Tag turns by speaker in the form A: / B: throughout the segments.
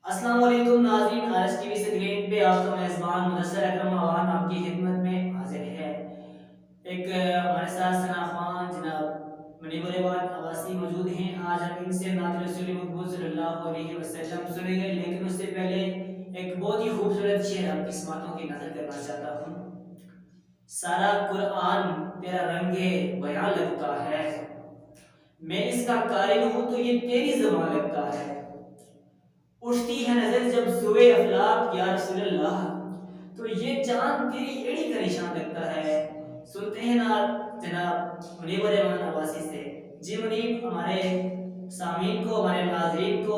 A: السلام علیکم ناظرین، R S T V screen پہ آپ کا میزبان مدثر اکرم اوان آپ کی خدمت میں حاضر ہے۔ ایک ہمارے ساتھ ثنا خوان جناب منیب الرحمان عباسی موجود ہیں۔ آج ہم ان سے نعت رسول مقبول صلی اللہ علیہ وسلم سنیں گے، لیکن اس سے پہلے ایک بہت ہی خوبصورت شعر آپ کی سماعتوں کی نظر کرنا چاہتا ہوں۔ سارا قرآن تیرا رنگ بیاں لگتا ہے، میں اس کا قارئ ہوں تو یہ تیری زبان لگتا ہے۔ اٹھتی ہے نظر جب سوئے افلاک یا رسول اللہ، تو یہ چاند تیری ایڑی کا نشان لگتا ہے۔ سنتے ہیں نا جناب منیب الرحمان عباسی سے۔ جی منیب، ہمارے سامعین کو، ہمارے ناظرین کو،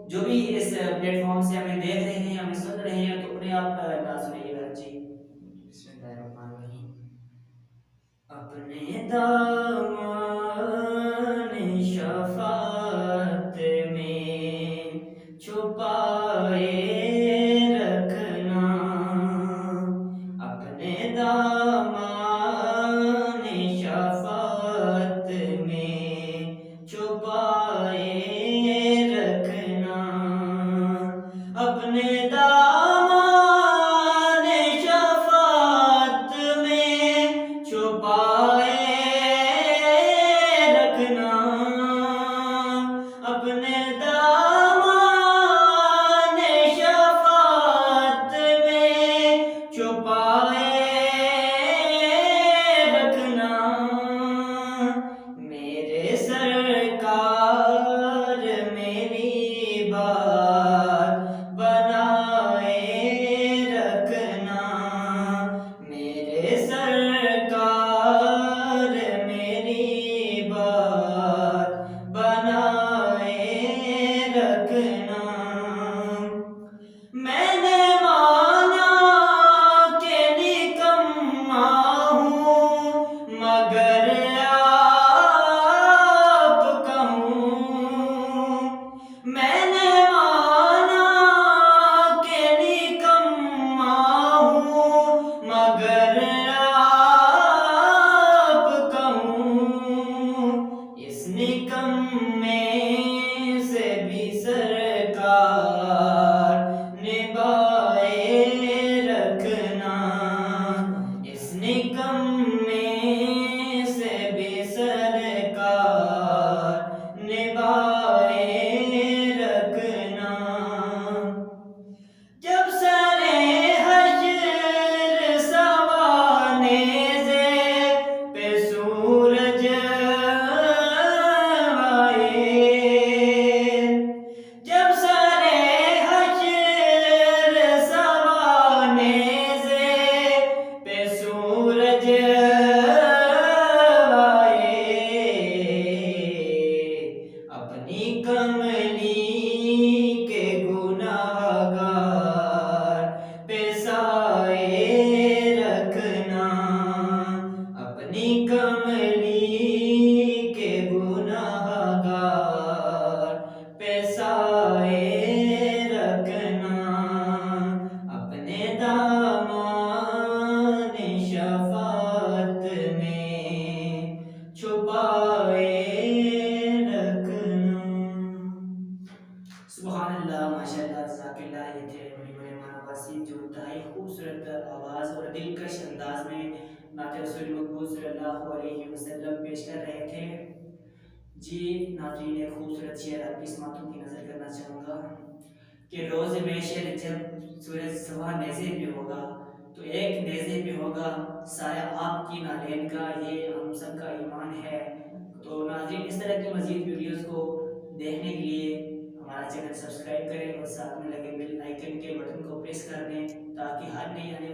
A: جو بھی اس پلیٹ فارم سے ہمیں دیکھ رہے ہیں، ہمیں سن رہے ہیں، تو انہیں آپ نعت سنائیے گا۔ جی
B: بسم اللہ الرحمن الرحیم۔ اپنے دامان شفاعت میں چھپائے رکھنا، اپنے دامان شفاعت میں چھپائے رکھنا، اپنے دامان شفاعت میں چھپائے رکھنا، اپنے دامان شفاعت میں چھپائے رکھنا، میرے سرکار میری بات بنائے رکھنا، میرے سرکار میری بات بنائے رکھنا۔ میں نے مانا کہ نکما ہوں، مگر آپ کا ہوں، میں نے مانا کہ نکما ہوں، مگر آپ کا ہوں، اس نکمے سے بھی سرکار نبھائے رکھنا، اس نکمے سے بھی سرکار نبھائے رکھنا۔ جب سرے حشر سوانیزے پہ سورج آئے، جب سرے حشر سوانیزے پہ سورج آئے، اپنی کملی کے گنہگار پہ سائے رکھنا، اپنی کملی کے گنہگار پہ سائے رکھنا، اپنے دامان شفاعت میں چھپائے رکھنا۔
A: سبحان اللہ، ماشاء اللہ، جزاک اللہ۔ یہ تھے منیب الرحمان عباسی جو انتہائی خوبصورت آواز اور دلکش انداز میں نعت رسول مقبول صلی اللہ علیہ وسلم پیش کر رہے تھے۔ جی ناظرین، ایک خوبصورت شعر آپ کی سماعتوں کی نظر کرنا چاہوں گا کہ روز محشر جب سورج سوا نیزے پہ ہوگا، تو ایک نیزے پہ ہوگا سایہ آپ کی نالین کا، یہ ہم سب کا ایمان ہے۔ تو ناظرین، اس طرح کی مزید ویڈیوز کو دیکھنے کے لیے ہمارا چینل سبسکرائب کریں اور ساتھ میں لگے بیل آئیکن کے بٹن کو پریس کر دیں، تاکہ ہر نئی آنے